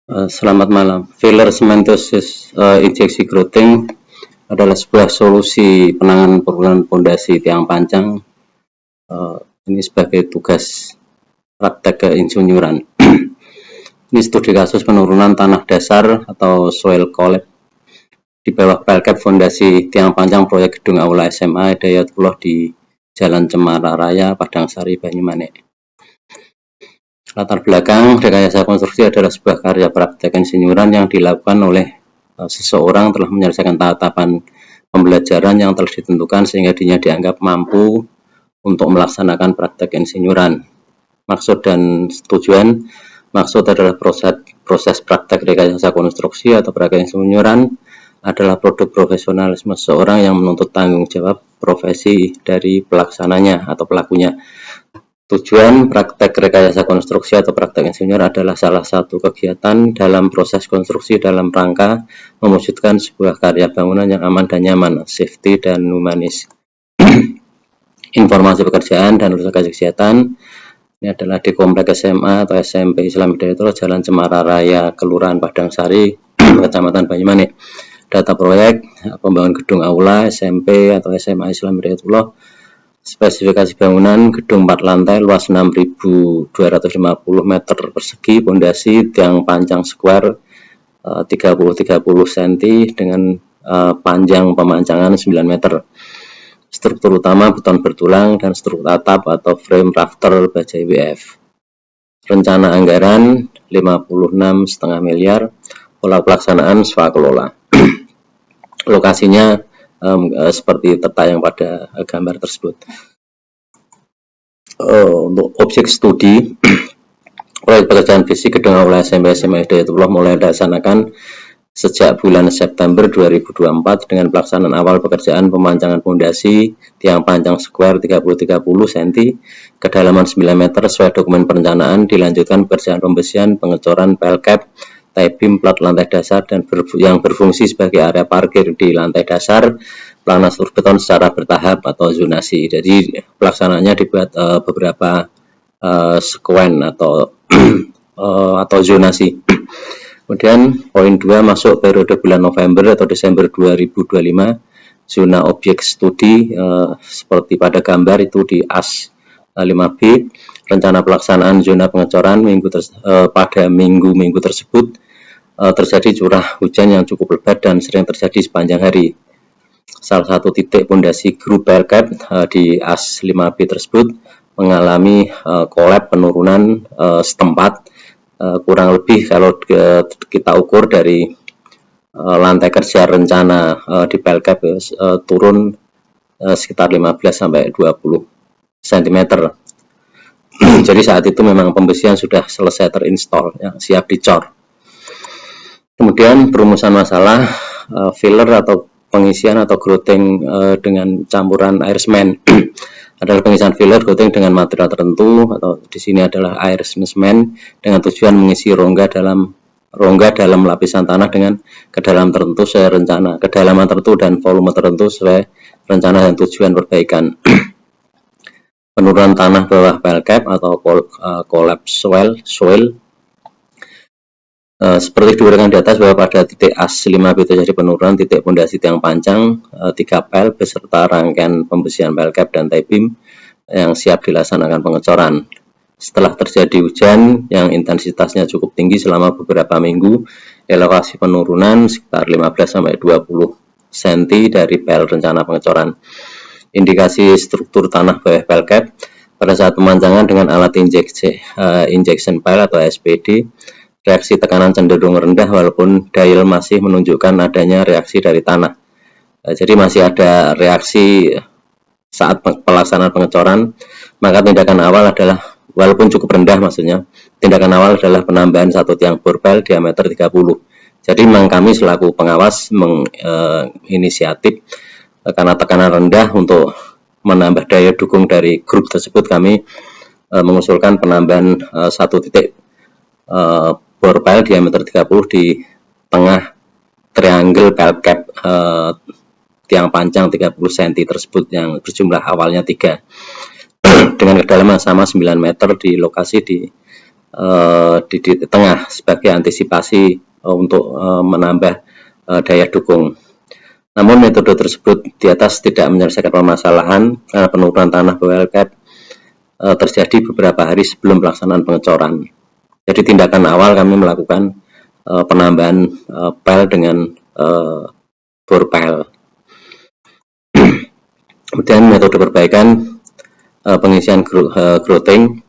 Selamat malam. Filler cementosis injeksi growting adalah sebuah solusi penanganan penurunan pondasi tiang pancang. Ini sebagai tugas praktek keinsinyuran. Ini studi kasus penurunan tanah dasar atau soil collapse di bawah pelkap fondasi tiang pancang proyek gedung aula SMA Hidayatullah di Jalan Cemara Raya, Padangsari, Banyumanik. Latar belakang rekayasa konstruksi adalah sebuah karya praktek insinyuran yang dilakukan oleh seseorang telah menyelesaikan tahapan pembelajaran yang telah ditentukan sehingga dirinya dianggap mampu untuk melaksanakan praktek insinyuran. Maksud dan tujuan: maksud adalah proses praktek rekayasa konstruksi atau praktek insinyuran adalah produk profesionalisme seseorang yang menuntut tanggung jawab profesi dari pelaksananya atau pelakunya. Tujuan praktek rekayasa konstruksi atau praktek insinyur adalah salah satu kegiatan dalam proses konstruksi dalam rangka mewujudkan sebuah karya bangunan yang aman dan nyaman, safety dan humanis. Informasi pekerjaan dan lokasi kegiatan ini adalah di Komplek SMA atau SMP Islam Hidayatullah, Jalan Cemara Raya, Kelurahan Padangsari, Kecamatan Banyumanik. Data proyek pembangunan gedung aula SMP atau SMA Islam Hidayatullah. Spesifikasi bangunan: gedung 4 lantai, luas 6.250 meter persegi, pondasi tiang pancang square 30-30 cm dengan panjang pemancangan 9 meter. Struktur utama beton bertulang dan struktur atap atau frame rafter baja IWF. Rencana anggaran 56,5 miliar. Pola pelaksanaan swakelola. Lokasinya seperti tertayang pada gambar tersebut. Untuk objek studi, proyek pekerjaan fisik gedung aula SMP SMA Hidayatullah mulai dilaksanakan sejak bulan September 2024 dengan pelaksanaan awal pekerjaan pemancangan pondasi tiang panjang square 30-30 cm, kedalaman 9 meter sesuai dokumen perencanaan. Dilanjutkan pekerjaan pembesian, pengecoran pelkap, tie-beam plat lantai dasar dan yang berfungsi sebagai area parkir di lantai dasar, planas beton secara bertahap atau zonasi. Jadi pelaksanaannya dibuat beberapa sekuen atau zonasi. Kemudian poin 2 masuk periode bulan November atau Desember 2025. Zona objek studi seperti pada gambar itu di AS 5B. Rencana pelaksanaan zona pengecoran pada minggu tersebut terjadi curah hujan yang cukup lebat dan sering terjadi sepanjang hari. Salah satu titik pondasi grup pelkap di AS 5B tersebut mengalami kolap penurunan setempat. Kurang lebih kalau kita ukur dari lantai kerja rencana di pelkap turun sekitar 15-20 cm. Jadi saat itu memang pembesian sudah selesai terinstall, ya, siap dicor. Kemudian perumusan masalah filler atau pengisian atau growting dengan campuran air semen adalah pengisian filler growting dengan material tertentu, atau di sini adalah air semen dengan tujuan mengisi rongga dalam lapisan tanah dengan kedalaman tertentu sesuai rencana, kedalaman tertentu dan volume tertentu sesuai rencana dan tujuan perbaikan. Penurunan tanah bawah pelkap atau collapse soil. Seperti diuraikan di atas bahwa pada titik AS 5B terjadi penurunan titik pondasi tiang panjang 3 pel beserta rangkaian pembesian pelkap dan tie-beam yang siap dilaksanakan pengecoran. Setelah terjadi hujan yang intensitasnya cukup tinggi selama beberapa minggu, elevasi penurunan sekitar 15-20 cm dari pel rencana pengecoran. Indikasi struktur tanah bawah pelkap pada saat pemancangan dengan alat injection pile atau SPD. Reaksi tekanan cenderung rendah walaupun dial masih menunjukkan adanya reaksi dari tanah. Jadi masih ada reaksi saat pelaksanaan pengecoran. Maka tindakan awal adalah, walaupun cukup rendah maksudnya, tindakan awal adalah penambahan satu tiang borbel diameter 30. Jadi memang kami selaku pengawas menginisiatif karena tekanan rendah untuk menambah daya dukung dari grup tersebut, kami mengusulkan penambahan satu titik borbel diameter 30 di tengah triangle pelkap tiang panjang 30 cm tersebut yang berjumlah awalnya 3 dengan kedalaman sama 9 meter di lokasi di di tengah sebagai antisipasi untuk menambah daya dukung. Namun metode tersebut di atas tidak menyelesaikan permasalahan karena penurunan tanah PLCAP terjadi beberapa hari sebelum pelaksanaan pengecoran. Jadi tindakan awal kami melakukan penambahan pel dengan bor pel. Kemudian metode perbaikan pengisian grouting.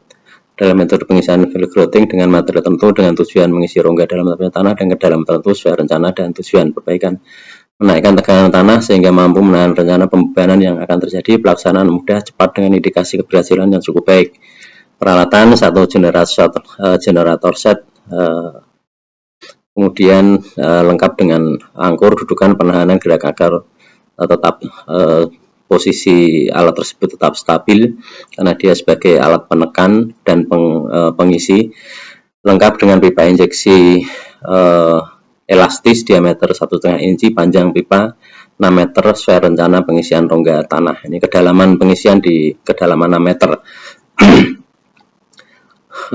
Dalam metode pengisian fill grouting dengan materi tertentu dengan tujuan mengisi rongga dalam tanah dan kedalaman tertentu sesuai rencana dan tujuan perbaikan. Menaikkan tekanan tanah sehingga mampu menahan rencana pembebanan yang akan terjadi. Pelaksanaan mudah, cepat dengan indikasi keberhasilan yang cukup baik. Peralatan satu generator set, kemudian lengkap dengan angkur, dudukan, penahanan gerak agar tetap posisi alat tersebut tetap stabil karena dia sebagai alat penekan dan pengisi, lengkap dengan pipa injeksi elastis diameter 1,5 inci, panjang pipa 6 meter sesuai rencana pengisian rongga tanah. Ini kedalaman pengisian di kedalaman 6 meter.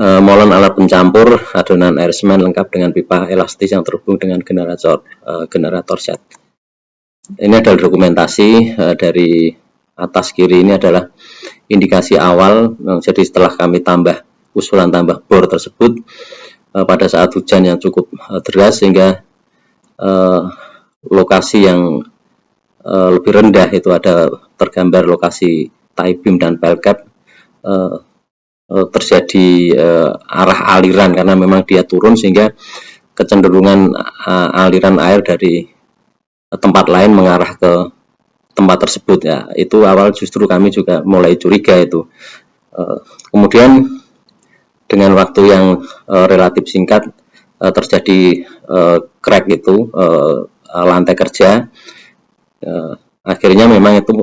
Molen alat pencampur adonan air semen lengkap dengan pipa elastis yang terhubung dengan generator set. Ini adalah dokumentasi dari atas kiri, ini adalah indikasi awal. Jadi setelah kami usulan tambah bor tersebut pada saat hujan yang cukup deras sehingga lokasi yang lebih rendah itu ada tergambar lokasi tie beam dan PLCAP terjadi arah aliran karena memang dia turun sehingga kecenderungan aliran air dari tempat lain mengarah ke tempat tersebut ya. Itu awal justru kami juga mulai curiga itu. Kemudian dengan waktu yang relatif singkat terjadi crack itu lantai kerja. Akhirnya memang itu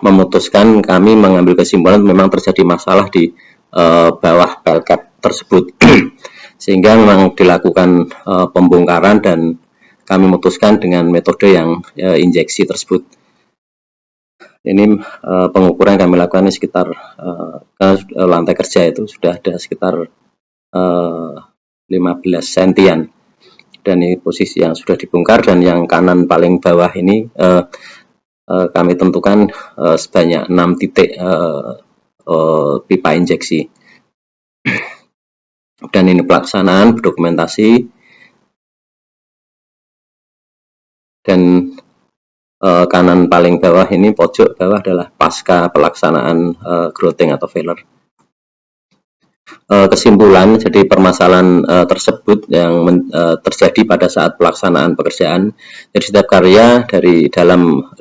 memutuskan kami mengambil kesimpulan memang terjadi masalah di bawah PLCAP tersebut sehingga memang dilakukan pembongkaran dan kami memutuskan dengan metode yang injeksi tersebut. Ini pengukuran kami lakukan sekitar ke lantai kerja itu sudah ada sekitar 15 sentian dan ini posisi yang sudah dibongkar, dan yang kanan paling bawah ini kami tentukan sebanyak 6 titik pipa injeksi. Dan ini pelaksanaan dokumentasi, dan kanan paling bawah ini pojok bawah adalah pasca pelaksanaan grouting atau failure. Kesimpulan, jadi permasalahan tersebut yang terjadi pada saat pelaksanaan pekerjaan. Jadi setiap karya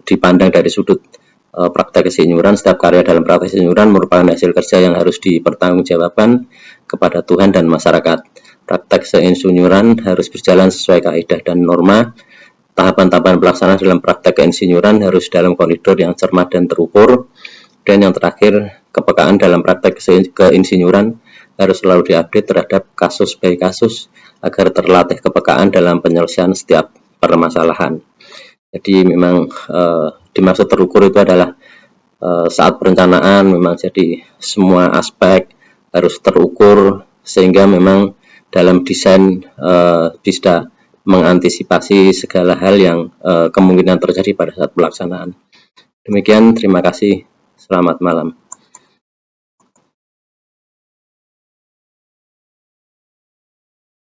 dipandang dari sudut praktek keinsinyuran, setiap karya dalam praktek keinsinyuran merupakan hasil kerja yang harus dipertanggungjawabkan kepada Tuhan dan masyarakat. Praktek keinsinyuran harus berjalan sesuai kaidah dan norma. Tahapan-tahapan pelaksanaan dalam praktek keinsinyuran harus dalam koridor yang cermat dan terukur. Dan yang terakhir, kepekaan dalam praktek keinsinyuran harus selalu diupdate terhadap kasus by kasus agar terlatih kepekaan dalam penyelesaian setiap permasalahan. Jadi memang dimaksud terukur itu adalah saat perencanaan memang jadi semua aspek harus terukur sehingga memang dalam desain bisa mengantisipasi segala hal yang kemungkinan terjadi pada saat pelaksanaan. Demikian, terima kasih. Selamat malam.